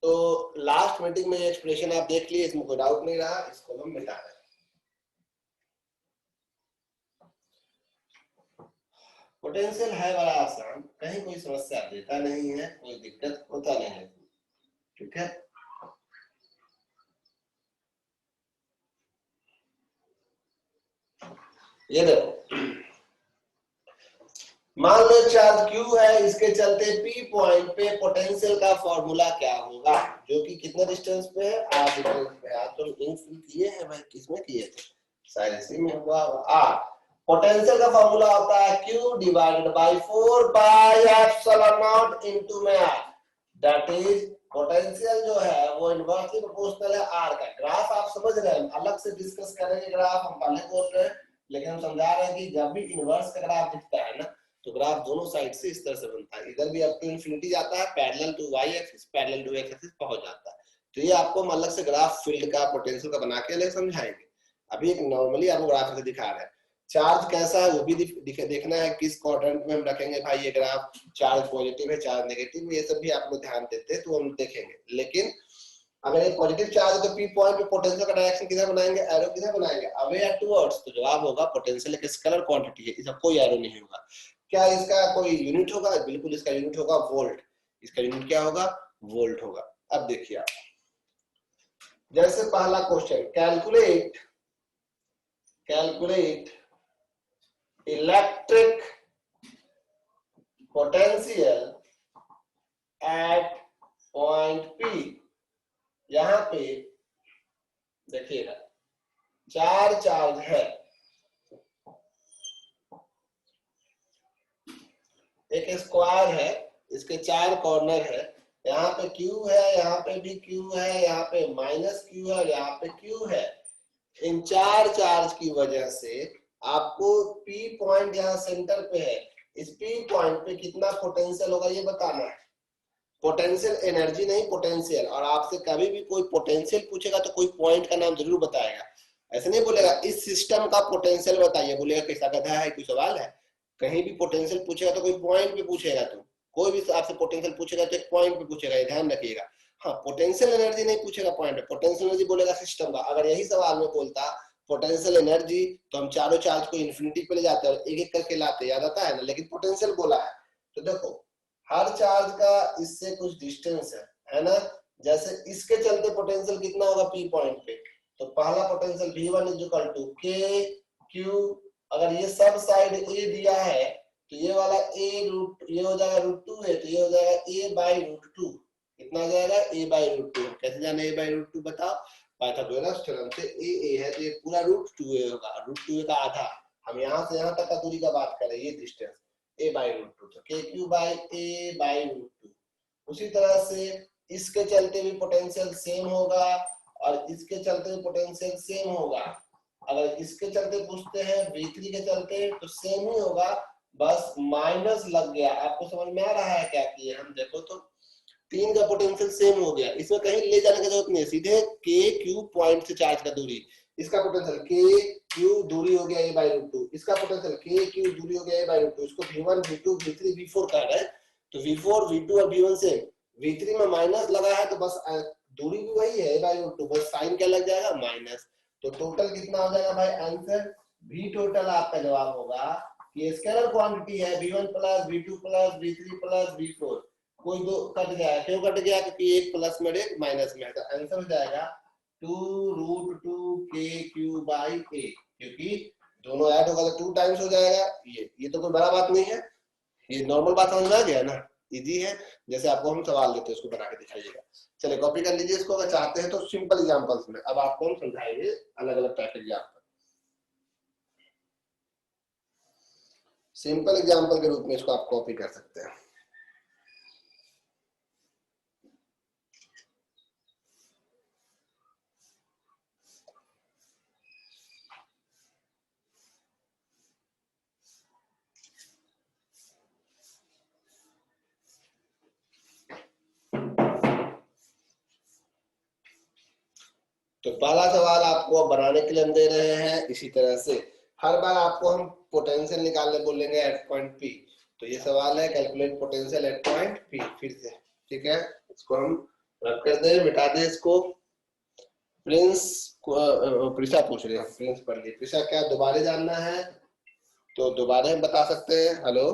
तो last meeting में ये एक्सप्रेशन आप देख लिए, इसमें कोई डाउट नहीं रहा, इसको हम मिटा रहे हैं। पोटेंशियल है बड़ा आसान, कहीं कोई समस्या देता नहीं है, कोई दिक्कत होता नहीं है, ठीक है। ये देखो, मान लो चार्ज Q है, इसके चलते P पॉइंट पे पोटेंशियल का फॉर्मूला क्या होगा, जो कि कितने डिस्टेंस पे है, r डिस्टेंस पे। आज तो इंक फिल किए हैं भाई, किसमें किए थे, शायद इसी में हुआ r। पोटेंशियल का फॉर्मूला होता है Q divided by 4 pi epsilon not into में r, दैट इज पोटेंशियल जो है वो इनवर्सली प्रोपोर्शनल है r का। ग्राफ आप समझ रहे हैं, अलग से डिस्कस करेंगे ग्राफ, हम पहले बोल रहे हैं, लेकिन हम समझा रहे हैं कि जब भी इनवर्स का ग्राफ दिखता है ना, तो ग्राफ दोनों साइड से इस तरह से बनता है, इधर भी अप टू इंफिनिटी जाता है, parallel to y axis, parallel to x axis पहुंच जाता है। तो ये आपको हम अलग से ग्राफ फील्ड का पोटेंशियल का बना के अलग समझाएंगे। अभी एक नॉर्मली आपको ग्राफ से दिखा रहे हैं। चार्ज कैसा है वो भी देखना है, किस क्वाड्रेंट में हम रखेंगे भाई ये ग्राफ, चार्ज पॉजिटिव है, चार्ज नेगेटिव, ये सब भी आप लोग ध्यान देते हैं तो हम देखेंगे। लेकिन अगर ये पॉजिटिव चार्ज है तो पी पॉइंट पे पोटेंशियल का डायरेक्शन किधर बनाएंगे, एरो किधर बनाएंगे, अवे या टुवर्ड्स। तो जवाब होगा पोटेंशियल एक स्केलर क्वांटिटी है, इसका कोई एरो नहीं होगा। क्या इसका कोई यूनिट होगा, बिल्कुल इसका यूनिट होगा वोल्ट। इसका यूनिट क्या होगा, वोल्ट होगा। अब देखिए आप, जैसे पहला question, calculate electric potential at point P। यहां पे देखिएगा चार चार्ज है, एक स्क्वायर है, इसके चार कॉर्नर है, यहाँ पे Q है, यहाँ पे भी Q है, यहाँ पे माइनस Q है, यहाँ पे Q है। इन चार चार्ज की वजह से आपको P पॉइंट यहाँ सेंटर पे है, इस P पॉइंट पे कितना पोटेंशियल होगा ये बताना है। पोटेंशियल एनर्जी नहीं, पोटेंशियल। और आपसे कभी भी कोई पोटेंशियल पूछेगा तो कोई पॉइंट का नाम जरूर बताएगा, ऐसे नहीं बोलेगा इस सिस्टम का पोटेंशियल बताइए, बोलेगा कैसा गधा है, कोई सवाल है। कहीं भी पोटेंशियल पूछेगा तो कोई पॉइंट पे पूछेगा, तो कोई भी आपसे पोटेंशियल पूछेगा तो एक पॉइंट पे पूछेगा, ये ध्यान रखिएगा। हाँ, पोटेंशियल एनर्जी नहीं पूछेगा पॉइंट पे, पोटेंशियल एनर्जी बोलेगा सिस्टम का। अगर यही सवाल में बोलता पोटेंशियल एनर्जी तो हम चारों चार्ज को इन्फिनिटी पे ले जाते और एक एक करके लाते, याद आता है ना। लेकिन पोटेंशियल बोला है तो देखो हर चार्ज का इससे कुछ डिस्टेंस है ना। जैसे इसके चलते पोटेंशियल कितना होगा P पॉइंट पे, तो पहला potential V1 is equal to K Q। अगर ये सब साइड A दिया है तो ये वाला A रूट, ये हो जाएगा √2 है, तो ये हो जाएगा A बाई √2। कितना आ जाएगा, A बाई √2। कैसे जाने A बाई √2 बताओ, पाइथागोरस थ्योरम से A है तो ये पूरा √2A होगा, √2A का आधा। हम यहाँ से यहाँ तक का दूरी का बात करें, ये डिस्टेंस A बाई √2, तो KQ बाई A बाई √2। उसी तरह से इसके चलते भी पोटेंशियल सेम होगा और इसके चलते भी पोटेंशियल सेम होगा। अगर इसके चलते पूछते हैं V3 के चलते तो सेम ही होगा, बस माइनस लग गया। आपको समझ में आ रहा है क्या किए हम, देखो तो तीन का पोटेंशियल सेम हो गया, इसमें कहीं ले जाने की जरूरत नहीं है, सीधे KQ पॉइंट से चार्ज का दूरी, इसका पोटेंशियल KQ दूरी हो गया A बाई √2, इसका पोटेंशियल KQ दूरी हो गया A बाई √2। इसको V1 V2 V3 V4 कह रहे हैं, तो V4 V2 और V1 से V3 में माइनस लगा है तो बस दूरी भी वही है A बाई √2, बस साइन क्या लग जाएगा, माइनस। तो टोटल कितना हो जाएगा भाई आंसर, V टोटल आपका जवाब होगा कि स्केलर क्वांटिटी है V1 plus V2 plus V3 plus V4, कोई दो कट गया, क्यों कट गया, क्योंकि एक प्लस में एक माइनस में है। तो आंसर हो जाएगा 2√2 KQ बाई A, क्योंकि दोनों ऐड होगा तो 2 टाइम्स हो जाएगा। ये तो कोई बड़ा बात नहीं है, ये नॉर्मल बात समझ में आ गया ना, इजी है। जैसे आपको हम सवाल देते हैं उसको बना के दिखाइएगा। चलिए कॉपी कर लीजिए इसको, अगर चाहते हैं तो सिंपल एग्जांपल्स में अब आपको हम समझाएंगे अलग अलग टाइप के एग्जांपल। सिंपल एग्जांपल के रूप में इसको आप कॉपी कर सकते हैं। तो पहला सवाल आपको बनाने के लिए हम दे रहे हैं, इसी तरह से हर बार आपको हम पोटेंशियल निकालने बोलेंगे एट पॉइंट P। तो ये सवाल है calculate potential at point P, फिर से ठीक है। इसको हम रब कर दे, मिटा दे इसको। प्रिंस प्रिशा पूछ रहे हैं, प्रिंस पढ़ ली। प्रिशा क्या दोबारा जानना है तो दोबारा बता सकते हैं। हेलो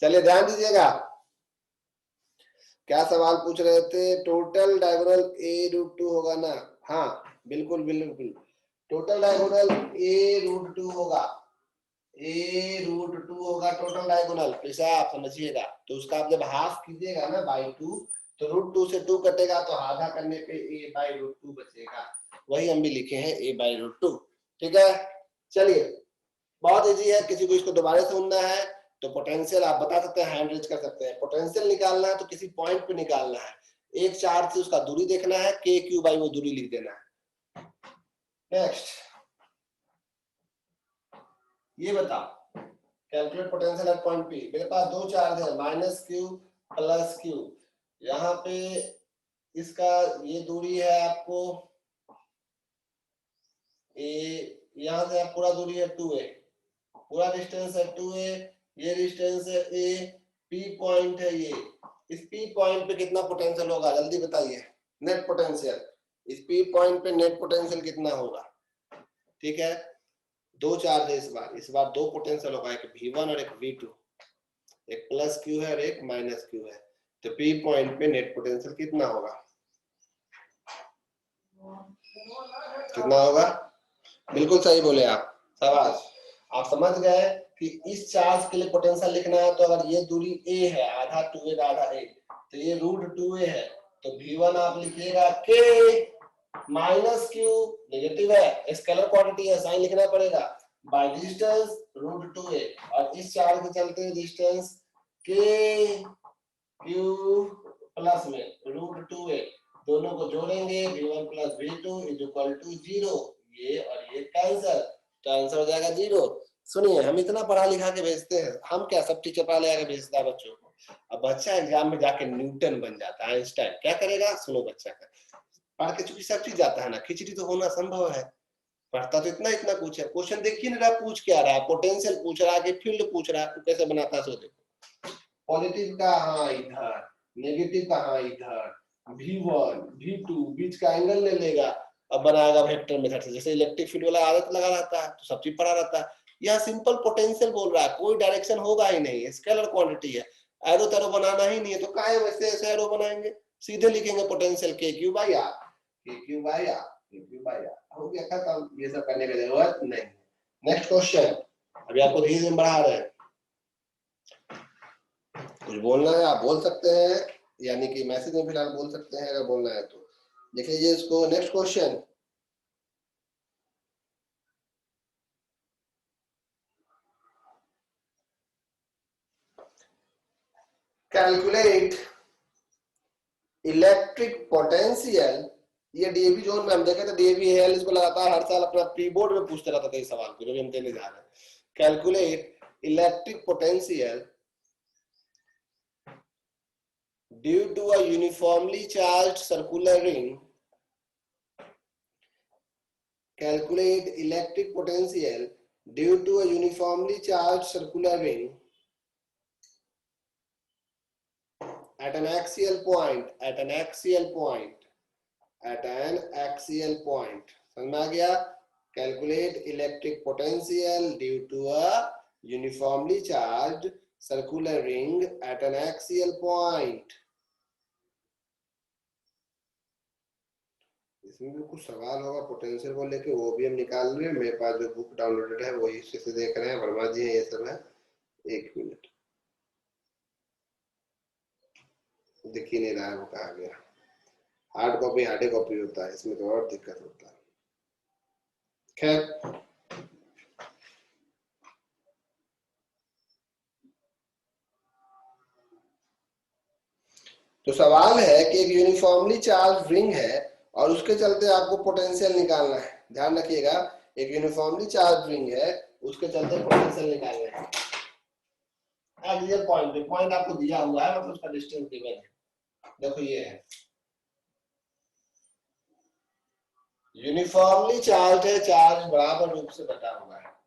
चलिए ध्यान दीजिएगा, क्या सवाल पूछ रहे थे। टोटल डायगोनल a√2 होगा ना। हाँ बिल्कुल बिल्कुल, टोटल डायगोनल a√2 होगा, a√2 होगा टोटल डायगोनल। पैसा आप समझिएगा, तो उसका आप जब हाफ कीजिएगा ना बाई 2, तो √2 से 2 कटेगा तो आधा करने पे a/√2 बचेगा। वही हम भी लिखे हैं a/√2। ठीक है, चलिए बहुत इजी है। किसी को इसको दोबारा समझना है तो पोटेंशियल आप बता सकते हैं, हैंड रेज कर सकते हैं। पोटेंशियल निकालना है तो किसी पॉइंट पे निकालना है, एक चार्ज से उसका दूरी देखना है, KQ बाई वो दूरी लिख देना है। नेक्स्ट ये बताओ, calculate potential at point P. मेरे पास दो चार्ज है, -Q + Q। यहाँ पे इसका ये दूरी है आपको a, यहाँ से पूरा दूरी है 2a, पूरा डिस्टेंस है 2a, ये डिस्टेंस है a, P पॉइंट है ये। इस P पॉइंट पे कितना पोटेंशियल होगा जल्दी बताइए, नेट पोटेंशियल। इस P पॉइंट पे नेट पोटेंशियल कितना होगा। ठीक है, दो चार्ज है इस बार दो पोटेंशियल होगा, एक V1 और एक V2, एक +Q है और एक -Q है। तो P पॉइंट पे नेट पोटेंशियल कितना होगा, कितना होगा। बिल्कुल सही बोले आप, शाबाश। आप समझ गए कि इस चार्ज के लिए पोटेंशियल लिखना है, तो अगर ये दूरी a है, आधा 2a का आधा a, तो ये √2a है, तो V1 आप लिखिएगा k -Q, नेगेटिव है, स्केलर क्वांटिटी है, साइन लिखना पड़ेगा, बाय डिस्टेंस √2a, और इस चार्ज के चलते डिस्टेंस k Q प्लस में √2a, दोनों को जोड़ेंगे V1 + V2 = 0। ये और ये कैंसिल, तो आंसर हो जाएगा 0। सुनिए, हम इतना पढ़ा लिखा के भेजते हैं, हम क्या सब टीचर पढ़ा लिखा के भेजता है बच्चों को। अब बच्चा एग्जाम में जाके न्यूटन बन जाता है, आइंस्टाइन, क्या करेगा। सुनो बच्चा का पढ़ के चूंकि सब चीज जाता है ना, खिचड़ी तो होना संभव है। पढ़ता तो इतना इतना कुछ है। क्वेश्चन देखिए ना, पूछ क्या रहा है, पोटेंशियल पूछ रहा है कि फील्ड पूछ रहा है, तो कैसे बनाता है सो देखो। पॉजिटिव का हाँ इधर, नेगेटिव का हाँ इधर, V1 V2 बीच का एंगल ले लेगा, अब बनाएगा वेक्टर मेथड से, जैसे इलेक्ट्रिक फील्ड वाला आदत लगा रहता है, तो सब चीज पढ़ा रहता है। यह सिंपल पोटेंशियल बोल रहा है, कोई डायरेक्शन होगा ही नहीं, स्केलर क्वांटिटी है, एरो तेरो बनाना ही नहीं है, तो काहे वैसे ऐसे एरो बनाएंगे, सीधे लिखेंगे पोटेंशियल KQ/R, KQ/R, KQ/R, हो गया खत्म। ये सब करने की जरूरत नहीं। नेक्स्ट क्वेश्चन, अभी आपको धीरे धीरे बढ़ा रहे हैं, कुछ बोलना है आप बोल सकते हैं, यानी कि मैसेज में फिलहाल बोल सकते हैं अगर बोलना है तो। देख लीजिए इसको, next question. Calculate electric potential, ये डीएवी जोन में हम देखे थे, डीएवी हेल इसको लगातार हर साल अपना प्री बोर्ड में पूछते रहता था इस सवाल को, जो भी हम देने जा रहे हैं। Calculate electric potential due to a uniformly charged circular ring, calculate electric potential due to a uniformly charged circular ring at an axial point, समझ में आ गया? Calculate electric potential due to a uniformly charged circular ring at an axial point. इसमें भी कुछ सवाल होगा potential को लेके, वो भी हम निकाल रहे हैं। मेरे पास जो बुक डाउनलोडेड है वही से देख रहे हैं, वर्मा जी है, ये सब है। एक मिनट, दिख ही नहीं रहा है वो कहाँ गया। हार्ड कॉपी होता है, इसमें तो और दिक्कत होता है। खैर, तो सवाल है कि एक यूनिफॉर्मली चार्ज रिंग है और उसके चलते आपको पोटेंशियल निकालना है। ध्यान रखिएगा, एक यूनिफॉर्मली चार्ज रिंग है, उसके चलते पोटेंशियल निकालना है। एक्सियल पॉइंट आपको दिया हुआ है, मतलब उसका डिस्टेंस गिवन है। देखो ये है, यूनिफॉर्मली चार्ज है, चार्ज बराबर रूप से बटा हुआ है।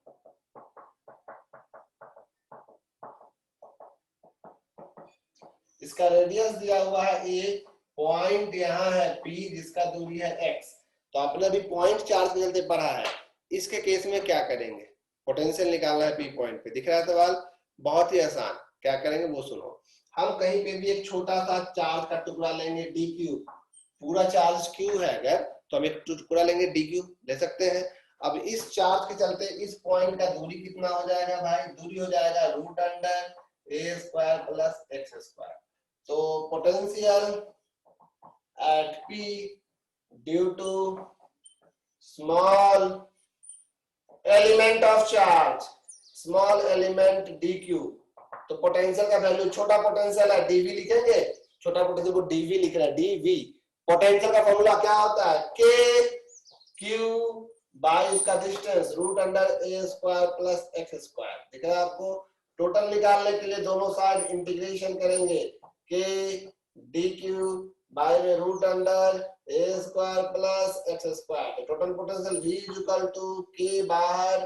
इसका रेडियस दिया हुआ है ए, पॉइंट यहाँ है पी जिसका दूरी है एक्स। तो आपने अभी पॉइंट चार्ज के चलते पढ़ा है, इसके केस में क्या करेंगे? पोटेंशियल निकालना है पी पॉइंट पे। दिख रहा है सवाल? बहुत ही आसान। क्या करेंगे वो सुनो। हम कहीं पे भी एक छोटा सा चार्ज का टुकड़ा लेंगे डी क्यू, पूरा चार्ज क्यू है अगर, तो हम एक टुकड़ा लेंगे डी क्यू, ले सकते हैं। अब इस चार्ज के चलते इस पॉइंट का दूरी कितना हो जाएगा भाई? दूरी हो जाएगा root under a square plus x square. तो potential at P due to small element of charge, small element dq, तो पोटेंशियल का वैल्यू, छोटा पोटेंशियल है dv लिखेंगे, छोटा पोटेंशियल को dv लिख रहा है, dv। पोटेंशियल का फॉर्मूला क्या होता है? k q बाई उसका distance root under a square plus x square. दिख रहा है आपको? टोटल निकालने के लिए दोनों साइड इंटीग्रेशन करेंगे, k dq बाय में root under a square plus x square. Total potential V is equal to k बाहर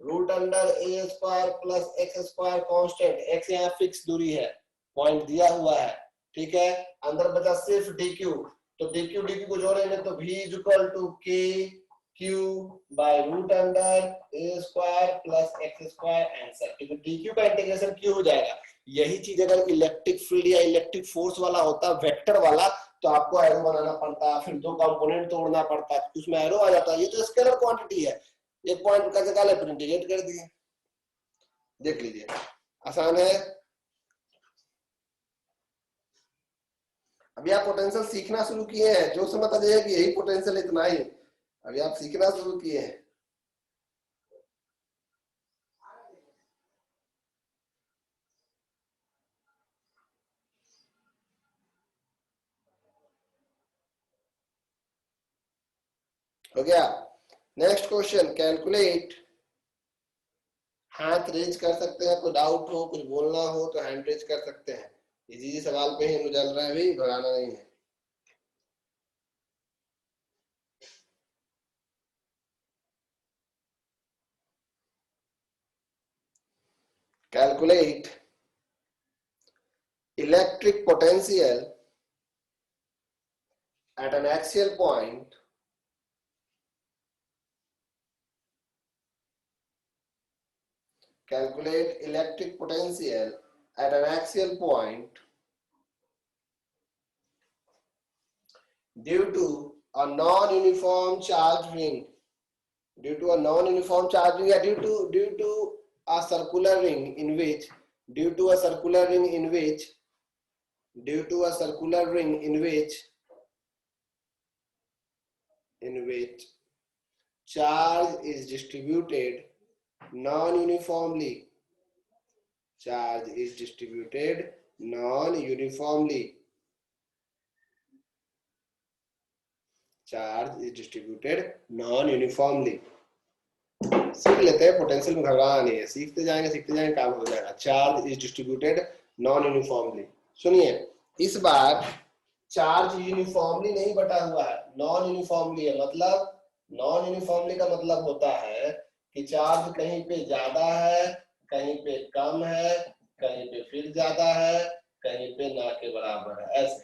root under a square plus x square constant, x यहाँ फिक्स दूरी है, पॉइंट दिया हुआ है, ठीक है। अंदर बचा सिर्फ dq, तो dq को जोड़ेंगे तो V is equal to k q by root under a square plus x square answer. तो dq का इंटीग्रेशन q हो जाएगा। यही चीज अगर इलेक्ट्रिक फील्ड या इलेक्ट्रिक फोर्स वाला होता, वेक्टर वाला, तो आपको एरो बनाना पड़ता, फिर दो कंपोनेंट तोड़ना पड़ता, उसमें एरो आ जाता। ये तो स्केलर क्वांटिटी है, एक पॉइंट का जगह ले इंटीग्रेट कर दिए। देख लीजिए, आसान है। अभी आप पोटेंशियल सीखना शुरू किए हैं, जो समझ आ जाएगा कि यही पोटेंशियल इतना ही, अभी आप सीखना शुरू किए हैं। हो गया? नेक्स्ट क्वेश्चन, कैलकुलेट, हाथ रेज कर सकते हैं, कोई डाउट हो, कुछ बोलना हो तो हैंड रेज कर सकते हैं। इजी सवाल पे ही चल रहा है भाई, घबराना नहीं है। Calculate electric potential at an axial point calculate electric potential at an axial point due to a non-uniform charge ring, due to a non-uniform charge ring, due to a circular ring in which, due to a circular ring in which, due to a circular ring in which charge is distributed non-uniformly, charge is distributed non uniformly charge is distributed non uniformly. सीख लेते हैं, potential में घबराना नहीं है, सीखते जाएंगे काम हो जाएगा। Charge is distributed non uniformly. सुनिए, इस बार चार्ज यूनिफॉर्मली नहीं बटा हुआ है, नॉन यूनिफॉर्मली है। मतलब नॉन यूनिफॉर्मली का मतलब होता है कि चार्ज कहीं पे ज्यादा है, कहीं पे कम है, कहीं पे फिर ज्यादा है, कहीं पे ना के बराबर है। ऐसे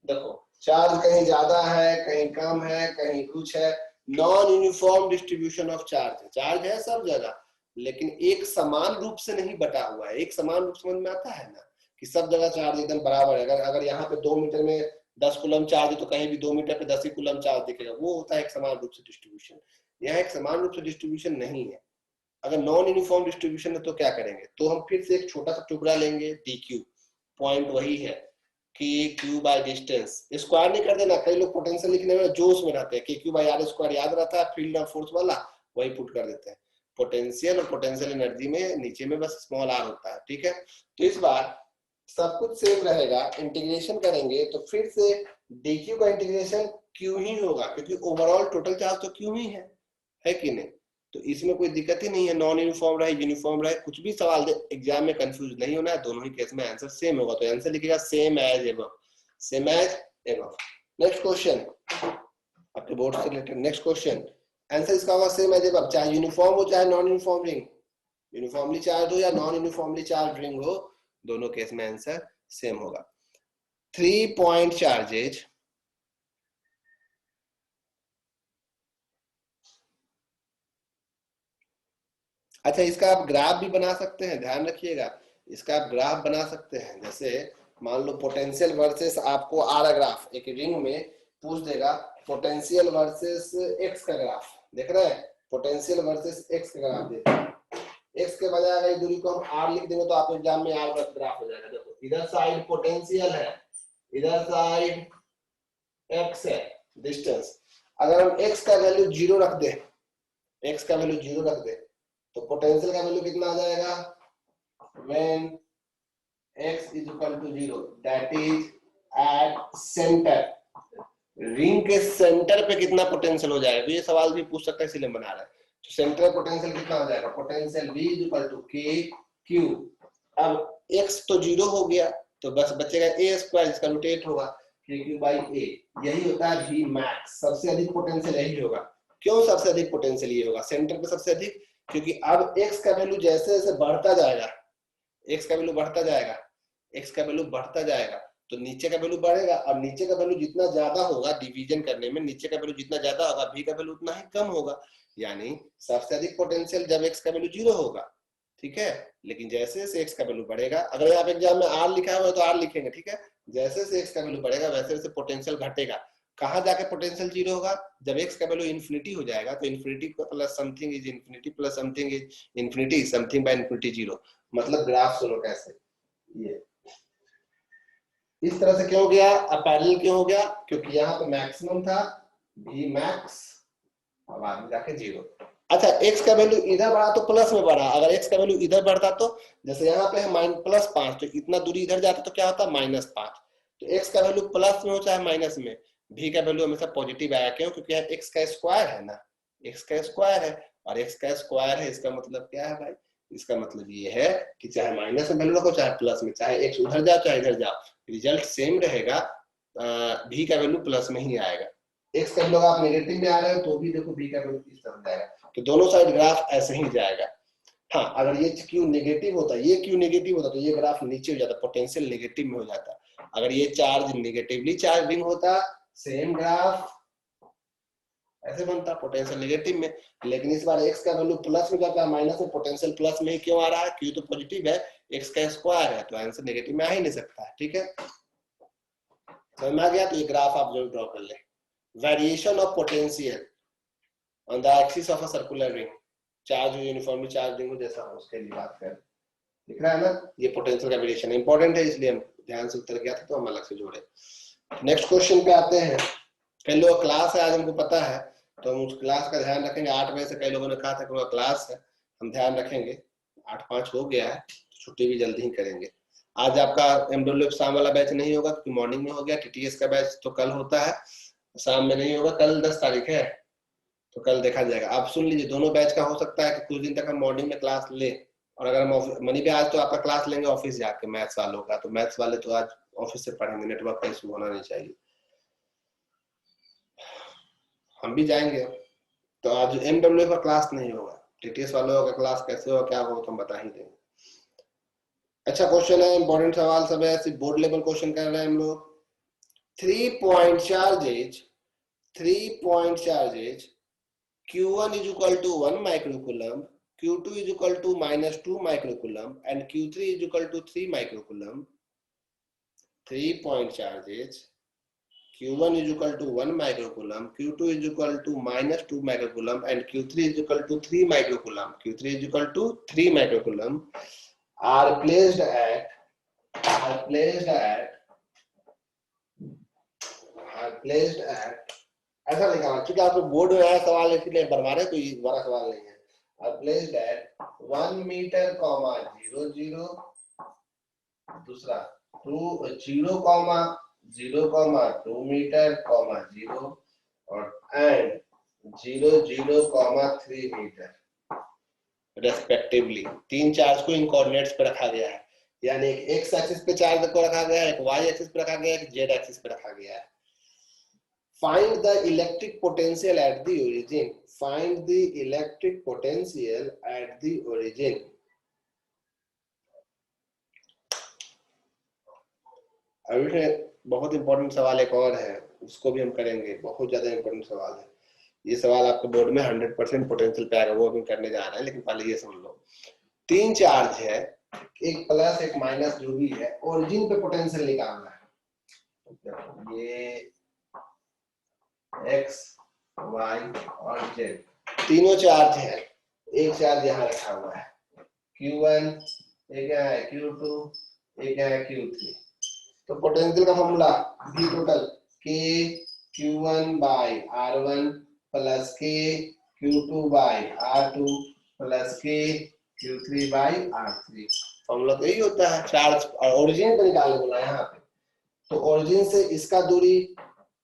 देखो, चार्ज कहीं ज्यादा है, कहीं कम है, कहीं कुछ है। Non uniform distribution of charge, charge है सब जगह लेकिन एक समान रूप से नहीं बटा हुआ है। एक समान रूप समझ में आता है ना, कि सब जगह चार्ज एकदम बराबर है। अगर यहाँ पे 2 मीटर में 10 कूलम चार्ज है तो कहीं भी 2 मीटर पे 10 ही कूलम चार्ज दिखेगा, वो होता है एक समान रूप से डिस्ट्रीब्यूशन। यहाँ एक समान रूप से डिस्ट्रीब्यूशन नहीं है। अगर नॉन यूनिफॉर्म डिस्ट्रीब्यूशन है तो क्या करेंगे, तो हम फिर से एक छोटा सा टुकड़ा लेंगे, डी क्यू, पॉइंट वही है कि क्यू बाय डिस्टेंस। स्क्वायर नहीं कर देना, कई लोग पोटेंशियल लिखने में जोश में रहते हैं कि क्यू बाय आर स्क्वायर याद रहता है, फील्ड ऑफ फोर्स वाला वही पुट कर देते हैं। पोटेंशियल और पोटेंशियल एनर्जी में नीचे में बस स्मॉल आर होता है, ठीक है। तो इस बार सब कुछ सेम रहेगा, इंटीग्रेशन करेंगे तो फिर से dq का इंटीग्रेशन q ही होगा, क्योंकि ओवरऑल टोटल चार्ज तो q ही है कि नहीं। तो इसमें कोई दिक्कत ही नहीं है, नॉन यूनिफॉर्म रहे यूनिफॉर्म रहे, कुछ भी सवाल दे एग्जाम में कंफ्यूज नहीं होना है, दोनों ही केस में आंसर सेम होगा। तो आंसर लिखिएगा same as above, same as above. Next question आपके बोर्ड से रिलेटेड, नेक्स्ट क्वेश्चन आंसर इसका होगा सेम एज एबव, चाहे यूनिफॉर्म हो चाहे non uniform ring, uniformly charge हो या नॉन यूनिफॉर्मली चार्ज रिंग हो, दोनों केस में आंसर सेम होगा। 3 पॉइंट चार्जेज अच्छा, इसका आप ग्राफ भी बना सकते हैं, ध्यान रखिएगा, इसका आप ग्राफ बना सकते हैं। जैसे मान लो पोटेंशियल वर्सेस आपको आर ग्राफ एक रिंग में पूछ देगा, पोटेंशियल वर्सेस एक्स का ग्राफ देख रहे हैं, पोटेंशियल वर्सेस एक्स का ग्राफ देते हैं। एक्स के बजाय अगर दूरी को हम आर लिख देंगे तो आपके एग्जाम में आर का ग्राफ हो जाएगा। देखो इधर साइड पोटेंशियल है, इधर साइड एक्स है डिस्टेंस। अगर हम एक्स का वैल्यू 0 रख दे, एक्स का वैल्यू 0 रख दे तो पोटेंशियल का वैल्यू कितना आ जाएगा, when x is equal to 0 that is at center, ring के सेंटर पे कितना पोटेंशियल हो जाएगा, तो ये सवाल भी पूछ सकता है इसलिए बना रहा है। तो सेंटर पोटेंशियल कितना हो जाएगा, potential v is equal to k q। अब x तो 0 हो गया तो बस बचेगा a स्क्वायर जिसका रूट 8 होगा, k q by a, यही होता है v मैक्स। सबसे अधिक पोटेंशियल यही होगा। क्यों सबसे अधिक पोटेंशियल ये होगा सेंटर पे सबसे अधिक, क्योंकि अब x का वैल्यू जैसे जैसे बढ़ता जाएगा, x का वैल्यू बढ़ता जाएगा, x का वैल्यू बढ़ता जाएगा तो नीचे का वैल्यू बढ़ेगा, और नीचे का वैल्यू जितना ज्यादा होगा डिवीजन करने में, नीचे का वैल्यू जितना ज्यादा होगा v का वैल्यू उतना ही कम होगा। यानी सबसे अधिक पोटेंशियल जब x का वैल्यू 0 होगा, ठीक है। लेकिन जैसे जैसे x का वैल्यू बढ़ेगा, अगर आप एग्जाम में r लिखा हुआ है तो r लिखेंगे, ठीक है। जैसे जैसे x का वैल्यू बढ़ेगा वैसे वैसे पोटेंशियल घटेगा। कहाँ जाके पोटेंशियल 0 होगा, जब x का वैल्यू इन्फिनिटी हो जाएगा, तो infinity plus something is infinity plus something is infinity, something by infinity 0। मतलब ग्राफ सुनो कैसे, ये इस तरह से क्यों गया, पैरेलल क्यों हो गया, क्योंकि यहाँ पे मैक्सिमम था v मैक्स, अब आगे जाके 0। अच्छा, x का वैल्यू इधर बढ़ा तो प्लस में बढ़ा, अगर x का वैल्यू इधर बढ़ता तो जैसे यहाँ पे है +5, तो इतना दूरी इधर जाता तो क्या होता -5। तो x का वैल्यू प्लस में हो चाहे माइनस में, v का वैल्यू हमेशा पॉजिटिव आया, क्यों, क्योंकि x का स्क्वायर है ना, x का स्क्वायर है, और x का स्क्वायर है, इसका मतलब क्या है भाई, इसका मतलब ये है कि चाहे माइनस में वैल्यू रखो चाहे प्लस में, चाहे x उधर जाओ चाहे इधर जाओ, रिजल्ट सेम रहेगा, v का वैल्यू प्लस में ही आएगा। x का वैल्यू आप नेगेटिव में आ रहे हो तो भी देखो v का वैल्यू इस तरफ जाएगा, तो दोनों साइड ग्राफ ऐसे ही जाएगा। हाँ, अगर ये q नेगेटिव होता, ये q नेगेटिव होता तो ये ग्राफ नीचे हो जाता, पोटेंशियल नेगेटिव में हो जाता। अगर ये चार्ज नेगेटिवली चार्जिंग होता, सेम ग्राफ ऐसे बनता, पोटेंशियल नेगेटिव में। लेकिन इस बार x का वैल्यू प्लस में जाता है, माइनस में, पोटेंशियल प्लस में ही क्यों आ रहा है, q तो पॉजिटिव है, x का स्क्वायर है, तो आंसर नेगेटिव में आ ही नहीं सकता है, ठीक है। समझ में आ गया, तो ये ग्राफ आप जरूर ड्रॉ कर ले। Variation of potential on the axis of a circular ring, charge uniformly charge ring जैसा हो उसके लिए बात कर, दिख रहा है ना, ये पोटेंशियल का वेरिएशन इंपॉर्टेंट है, इसलिए हम ध्यान से उत्तर गया था तो हम अलग से जोड़े। नेक्स्ट क्वेश्चन पे आते हैं। कई लोग क्लास है आज, हमको पता है, तो हम उस क्लास का ध्यान रखेंगे। 8 बजे से कई लोगों ने कहा था कि क्लास है, हम ध्यान रखेंगे। 8:05 हो गया है, छुट्टी भी जल्दी ही करेंगे। आज आपका एमडब्ल्यू शाम वाला बैच नहीं होगा क्योंकि मॉर्निंग में हो गया। टीटीएस का बैच तो कल होता है, शाम में नहीं होगा। कल 10 तारीख है तो कल देखा जाएगा। आप सुन लीजिए, दोनों बैच का हो सकता है कि कुछ दिन तक हम मॉर्निंग में क्लास ले, और अगर हम मनी पे आज तो आपका क्लास लेंगे ऑफिस जाके मैथ्स वालों का, तो मैथ्स वाले तो आज ऑफिस से पढ़ेंगे, नेटवर्क का इशू होना नहीं चाहिए। हम भी जाएंगे। तो आज एमडब्ल्यू का क्लास नहीं होगा, टीटीएस वालों का क्लास कैसे होगा क्या होगा तो हम बता ही देंगे। अच्छा क्वेश्चन है, इंपॉर्टेंट सवाल सब है, सिर्फ बोर्ड लेवल क्वेश्चन कर रहे हैं हम लोग। 3 point charges Q1 is equal to 1 microcoulomb, Q2 is equal to minus 2 microcoulomb, and Q3 is equal to 3 microcoulomb. 3 point charges Q1 is equal to 1 microcoulomb, Q2 is equal to minus 2 microcoulomb, and Q3 is equal to 3 microcoulomb. Q3 is equal to 3 microcoulomb are placed at ऐसा लिखा हुआ, क्योंकि आपको board में आया सवाल इसलिए बनवा रहे, कोई बड़ा सवाल नहीं है। are placed at 1 meter, 0, 0, दूसरा 0, 2 meter, 0 और and 0, 0, 3 meter रेस्पेक्टिवली। 3 चार्ज को इन कोऑर्डिनेट्स पे रखा गया है, यानी एक एक्स एक्सिस पे चार्ज को रखा गया है, एक वाई एक्सिस पे रखा गया है, एक जेड एक्सिस पे रखा गया है। Find the electric potential at the origin. Find the electric potential at the origin. अभी बहुत इंपॉर्टेंट सवाल एक और है, उसको भी हम करेंगे, बहुत ज्यादा इंपॉर्टेंट सवाल है। ये सवाल आपके बोर्ड में 100% पोटेंशियल पे आएगा, वो भी करने जा रहे हैं, लेकिन पहले ये समझ लो। 3 चार्ज है, एक प्लस एक माइनस जो भी है, ओरिजिन पे पोटेंशियल निकालना है। ये एक्स, वाई और जेड तीनों चार्ज है। एक चार्ज यहाँ रखा हुआ है Q1, एक है Q2, एक है Q3। तो पोटेंशियल का formula V total K Q1 by R1 plus K Q2 by R2 plus K Q3 by R3। Formula तो यही होता है। चार्ज और ओरिजिन पे निकालने बोला यहाँ पे, तो ओरिजिन से इसका दूरी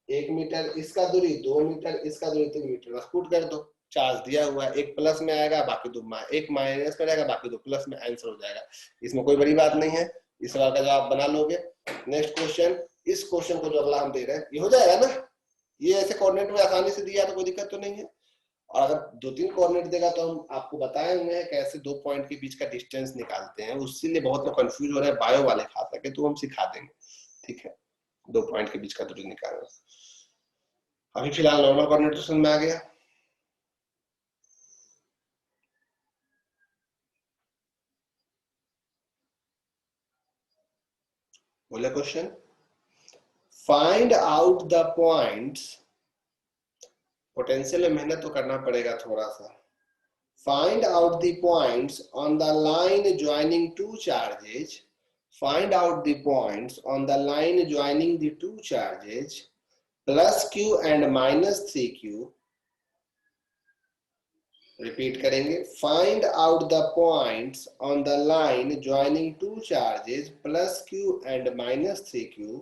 1 मीटर, इसका दूरी 2 मीटर, इसका दूरी 3 मीटर, बस पुट कर दो। चार्ज दिया हुआ है, एक प्लस में आएगा, बाकी दो एक माइनस में आएगा, बाकी दो प्लस में, आंसर हो जाएगा। इसमें कोई बड़ी बात नहीं है, इस सवाल का जवाब बना लोगे। नेक्स्ट क्वेश्चन, इस क्वेश्चन को जो अगला हम दे रहे हैं ये हो जाएगा ना, ये ऐसे कोऑर्डिनेट में आसानी से दिया तो कोई दिक्कत तो नहीं है। और अगर 2-3 कोऑर्डिनेट देगा तो हम आपको बताए हुए हैं कैसे 2 पॉइंट के बीच का डिस्टेंस निकालते हैं, उससे लिए बहुत लोग कंफ्यूज हो रहे हैं बायो वाले खाते हैं, तो हम सिखा देंगे। ठीक है, 2 पॉइंट के बीच का दूरी निकालना। अभी फिलहाल नॉर्मल कोऑर्डिनेट में आ गया। बोले question, find out the points, potential में मेहनत तो करना पड़ेगा थोड़ा सा। Find out the points on the line joining two charges, find out the points on the line joining the two charges plus Q and minus 3Q। Repeat करेंगे, find out the points on the line joining two charges plus Q and minus 3Q,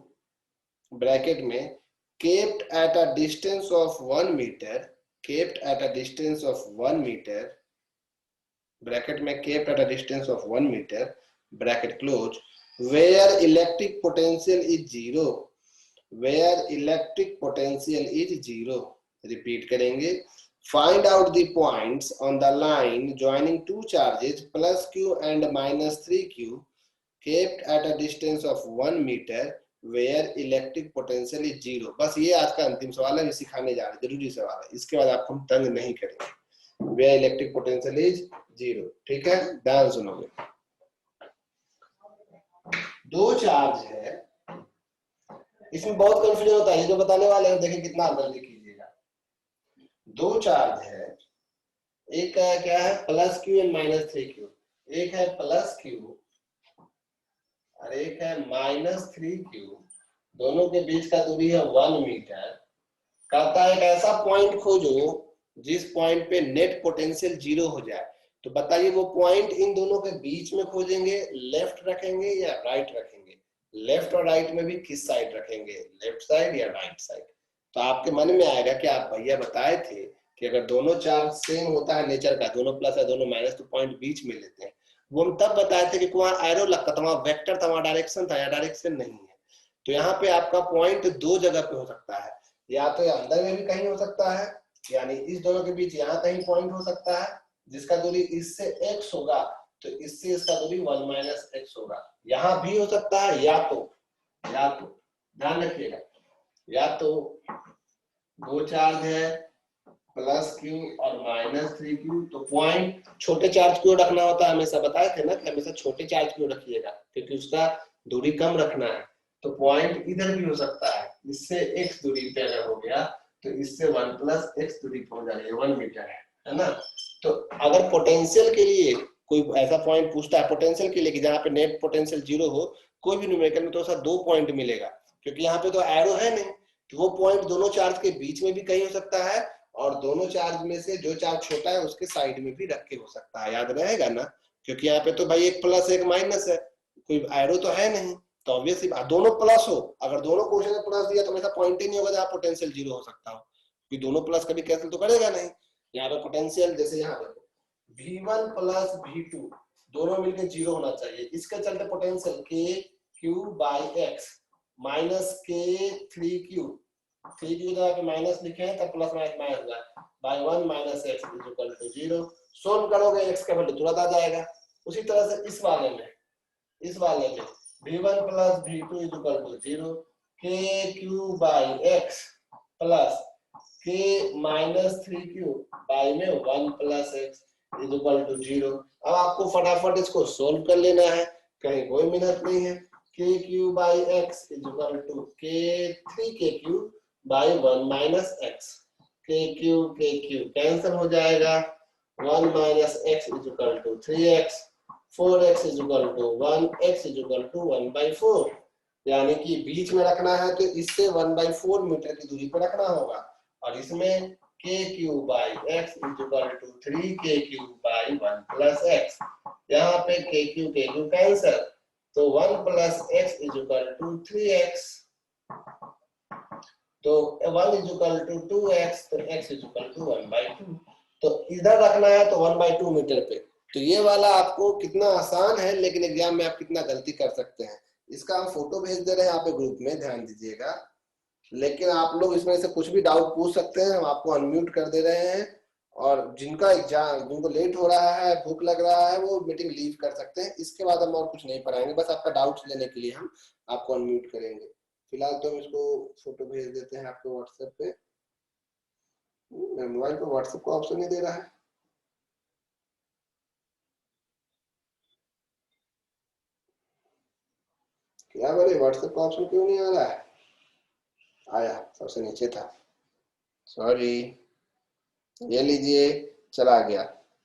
bracket में kept at a distance of 1 metre, kept at a distance of 1 metre, bracket में kept at a distance of 1 metre, bracket close, where electric potential is 0, where electric potential is 0। Repeat करेंगे, find out the points on the line joining two charges plus Q and minus 3Q kept at a distance of 1 meter where electric potential is 0। बस ये आज का अंतिम सवाल है, सिखाने जा रहे, जरूरी सवाल है, इसके बाद आपको हम तंग नहीं करेंगे। where electric potential is 0। ठीक है, ध्यान सुनोगे। 2 चार्ज है, इसमें बहुत कंफ्यूजन होता है, ये जो बताने वाले हैं देखें कितना जल्दी कीजिएगा। 2 चार्ज है, एक क्या है plus Q and minus 3Q, एक है प्लस Q और एक है माइनस 3Q, दोनों के बीच का दूरी है 1 मीटर। कहता है एक ऐसा पॉइंट खोजो जिस पॉइंट पे नेट पोटेंशियल 0 हो जाए। तो बताइए वो पॉइंट इन दोनों के बीच में खोजेंगे, लेफ्ट रखेंगे या राइट रखेंगे? लेफ्ट और राइट में भी किस साइड रखेंगे, लेफ्ट साइड या राइट साइड? तो आपके मन में आएगा कि आप भैया बताए थे कि अगर दोनों चार्ज सेम होता है नेचर का, दोनों प्लस है दोनों माइनस, तो पॉइंट बीच में लेते हैं। वो हम तब बताए थे कि वहां एरो लगता था, वहां वेक्टर था, वहां डायरेक्शन था, या डायरेक्शन नहीं है। तो यहाँ पे आपका पॉइंट दो जगह पे हो सकता है, या तो अंदर में भी कहीं हो सकता है, यानी इस दोनों के बीच यहाँ कहीं पॉइंट हो सकता है जिसका दूरी इससे x होगा, तो इससे इसका दूरी 1 माइनस x होगा। यहाँ भी हो सकता है, या तो ध्यान रखिएगा, या तो दो चार्ज है प्लस q और माइनस 3q, तो पॉइंट छोटे चार्ज क्यों रखना होता है, हमेशा बताए थे ना कि हमेशा छोटे चार्ज क्यों रखिएगा, क्योंकि उसका दूरी कम रखना है। तो पॉइंट इधर भी हो सकता है, इससे x दूरी पे अगर हो गया तो इससे 1 प्लस x दूरी पे हो जाएगा, 1 मीटर है ना। तो अगर पोटेंशियल के लिए कोई ऐसा पॉइंट पूछता है, पोटेंशियल के लिए कि जहाँ पे नेट पोटेंशियल 0 हो, कोई भी न्यूमेरिकल में तो ऐसा 2 पॉइंट मिलेगा, क्योंकि यहाँ पे तो एरो है नहीं, तो वो पॉइंट दोनों चार्ज के बीच में भी कहीं हो सकता है, और दोनों चार्ज में से जो चार्ज छोटा है उसके साइड में भी रख के हो सकता है, याद रहेगा ना। क्योंकि यहाँ पे तो भाई एक प्लस एक माइनस है, कोई एरो तो है नहीं, तो ऑब्वियसली दोनों प्लस हो, अगर दोनों क्वेश्चन में प्लस दिया तो ऐसा पॉइंट ही नहीं होगा जहाँ पोटेंशियल 0 हो सकता हो, क्योंकि दोनों प्लस कभी कैंसिल तो करेगा नहीं। यहाँ पे पोटेंशियल जैसे यहाँ देखो V1 प्लस V2 दोनों मिलकर 0 होना चाहिए, इसके चलते potential KQ by x minus K3Q, 3Q जगह पे माइनस लिखे हैं तब प्लस माइनस माइनस हुआ by 1 minus x is equal to 0। Solve करोगे एक्स का वैल्यू तुरंत आ जाएगा। उसी तरह से इस वाले में V1 plus V2 is equal to 0, KQ by x plus K minus 3Q by में 1 plus x is equal to 0। अब आपको फटाफट इसको सोल्व कर लेना है, कहीं कोई मेहनत नहीं है। KQ by x is equal to K3KQ by 1 minus x, KQ cancel हो जाएगा, 1 minus x is equal to 3x, 4x is equal to 1, x is equal to 1/4, यानी कि बीच में रखना है तो इससे 1/4 मीटर की दूरी पर रखना होगा, और इसमें KQ by x is equal to 3KQ by 1 plus x, यहाँ पे KQ कैंसिल, तो 1 plus x is equal to 3x, तो 1 इज इक्वल टू 2x, तो x इज इक्वल टू 1/2, तो इधर रखना है तो 1/2 मीटर पे। तो ये वाला आपको कितना आसान है, लेकिन एग्जाम में आप कितना गलती कर सकते हैं, इसका हम फोटो भेज दे रहे हैं आप ग्रुप में, ध्यान दीजिएगा। लेकिन आप लोग इसमें से कुछ भी डाउट पूछ सकते हैं, हम आपको अनम्यूट कर दे रहे हैं, और जिनका एग्जाम, जिनको लेट हो रहा है, भूख लग रहा है, वो मीटिंग लीव कर सकते हैं। इसके बाद हम और कुछ नहीं पढ़ाएंगे, बस आपका डाउट्स लेने के लिए हम आपको अनम्यूट करेंगे। फिलहाल तो हम इसको फोटो भेज देते हैं आपको व्हाट्सएप पे। मोबाइल पे व्हाट्सएप का ऑप्शन नहीं दे रहा है, क्या बोले व्हाट्सएप का ऑप्शन क्यों नहीं आ रहा है? आया, सबसे नीचे था, सॉरी, ये लीजिए, चला गया।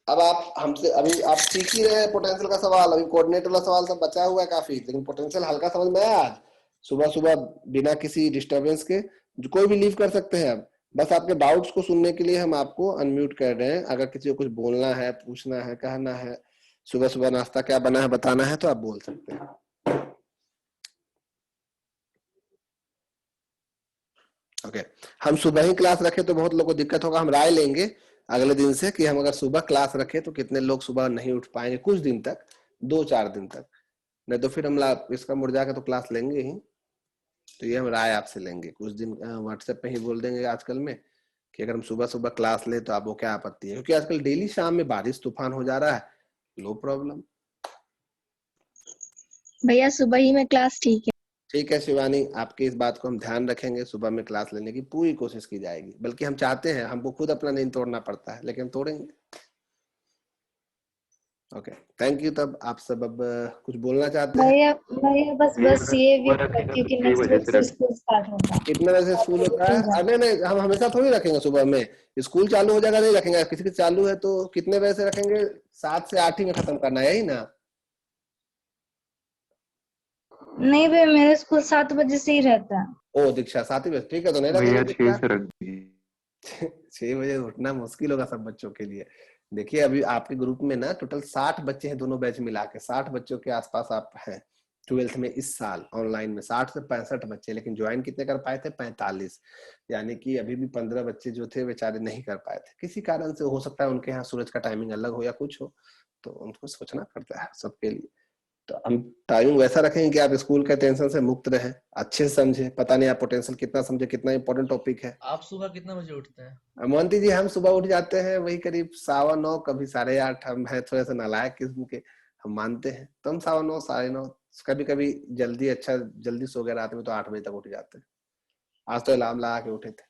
अब आप हमसे अभी आप सीख ही रहे हैं पोटेंशियल का सवाल, अभी कोऑर्डिनेट वाला सवाल सब बचा हुआ है काफी, लेकिन पोटेंशियल हल्का समझ में आया आज सुबह सुबह बिना किसी डिस्टरबेंस के, जो कोई भी लीव कर सकते हैं। अब बस आपके डाउट्स को सुनने के लिए हम आपको अनम्यूट कर रहे हैं, अगर किसी को कुछ बोलना है, पूछना है, कहना है, सुबह सुबह नाश्ता क्या बना है बताना है, तो आप बोल सकते हैं। ओके, हम सुबह ही क्लास रखे तो बहुत लोगों को दिक्कत होगा, हम राय लेंगे अगले दिन से कि हम अगर सुबह क्लास रखे तो कितने लोग सुबह नहीं उठ पाएंगे, कुछ दिन तक, 2-4 दिन तक, नहीं तो फिर हम इसका मुरझा के तो क्लास लेंगे ही। तो ये हम राय आपसे लेंगे, कुछ दिन व्हाट्सएप पे ही बोल देंगे आजकल में कि अगर हम सुबह सुबह क्लास ले तो आपको क्या आपत्ति है, क्योंकि आजकल डेली शाम में बारिश तूफान हो जा रहा है, नो प्रॉब्लम। भैया सुबह ही में क्लास ठीक है। ठीक है शिवानी, आपकी इस बात को हम ध्यान रखेंगे, सुबह में क्लास लेने की पूरी कोशिश की जाएगी, बल्कि हम चाहते हैं, हमको खुद अपना नींद तोड़ना पड़ता है, लेकिन हम तोड़ेंगे। Okay, thank you. तब आप सब अब कुछ बोलना चाहते हैं? भैया बस ये भी क्योंकि नेक्स्ट वीक से स्कूल स्टार्ट होगा। कितने बजे से स्कूल होता है? अरे नहीं, हम हमेशा थोड़ी रखेंगे सुबह में, स्कूल चालू हो जाएगा नहीं रखेंगे, किसी के चालू है तो कितने बजे से रखेंगे? 7 से 8 ही में खत्म करना है, यही ना? नहीं भैया, मेरा स्कूल 7 बजे से ही रहता है। ओ दीक्षा 7 बजे, ठीक है, तो नहीं रखेंगे। 6 से रख दीजिए। 6 बजे उठना मुश्किल होगा सब बच्चों के लिए, देखिए अभी आपके ग्रुप में ना टोटल 60 बच्चे हैं, दोनों बैच मिला के 60 बच्चों के आसपास आप हैं 12th में इस साल ऑनलाइन में। 60 से 65 बच्चे, लेकिन ज्वाइन कितने कर पाए थे? 45। यानी कि अभी भी 15 बच्चे जो थे बेचारे नहीं कर पाए थे किसी कारण से। हो सकता है उनके यहाँ सूरज का टाइमिंग अलग हो या कुछ हो, तो उनको सोचना पड़ता है सबके लिए। तो हम टाइमिंग वैसा रखेंगे कि आप स्कूल के टेंशन से मुक्त रहे, अच्छे से समझे। पता नहीं आप पोटेंशियल कितना समझे, कितना इंपॉर्टेंट टॉपिक है। आप सुबह कितना बजे उठते हैं? मोहंती जी हम सुबह उठ जाते हैं वही करीब 9:15, कभी 8:30। हम हैं थोड़े से नालायक किस्म के, हम मानते हैं, तो हम 9:15 9:30, कभी कभी जल्दी, अच्छा जल्दी सो गए रात में तो 8 बजे तक उठ जाते हैं। आज तो अलार्म लगा के उठे थे।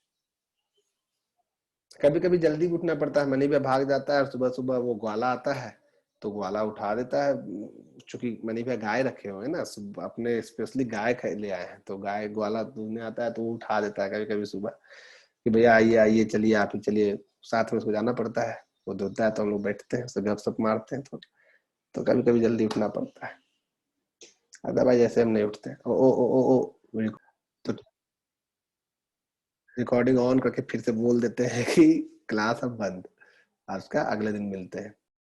कभी कभी जल्दी उठना पड़ता है, मनी भी भाग जाता है और सुबह सुबह वो ग्वाला आता है तो ग्वाला उठा देता है। चूंकि मनी भैया गाय रखे हुए हैं ना, अपने स्पेशली गाय ले आए हैं, तो गाय ग्वाला दूधने आता है तो वो उठा देता है कभी कभी सुबह कि भैया आइए आइए, चलिए आप ही चलिए। साथ में उसको जाना पड़ता है, वो धोता है तो हम लोग बैठते हैं, उससे गपशप मारते हैं थोड़ा। तो कभी कभी जल्दी उठना पड़ता है, अदरवाइज ऐसे हम नहीं उठते। ओ ओ ओ ओ ओ तो रिकॉर्डिंग ऑन करके फिर से बोल देते हैं कि क्लास अब बंद, आज का अगले दिन मिलते हैं।